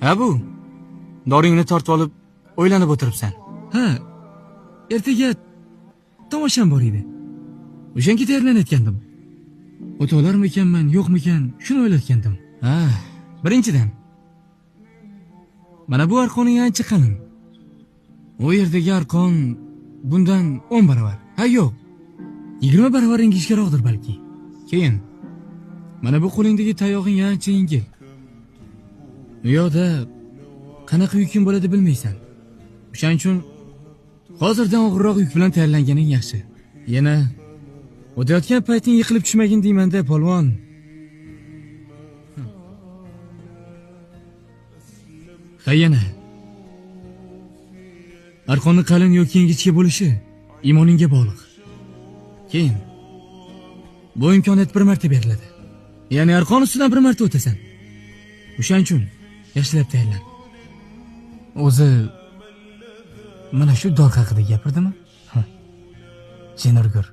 Ha bu. Doringni tortib olib, o'ylanib o'tiribsan. Ha. Ertaga tomosham bor edi. O'shanga tayyorlanayotgandim. O'ta olarmikanman, yo'qmikan, shuni o'ylayotgandim. Ha, birinchidan. Mana bu arqoning ancha qalin. U yerdagi arqon bundan 10 barobar. Ha yo'q. 20 barobar ingichkaroqdir balki. Keyin mana bu qo'lingdagi tayog'ing ancha yengil. U yoqda qanaqa yuking bo'ladi bilmaysan. O'shaning uchun hozirdan og'irroq yuk bilan tayyorlanganing yaxshi. Yana o'tayotgan payting yiqilib tushmagin deyman-da, polvon. Ha yana. Arqonni qalin yoki ingichka bo'lishi iymoningga bog'liq. Keyin bu imkoniyat bir marta beriladi. Ya'ni arqon ustidan bir marta o'tasan. O'shaning uchun yaxshilab tayyorlan. O'zi mana shu dor haqida gapirdimi? Sen urgur.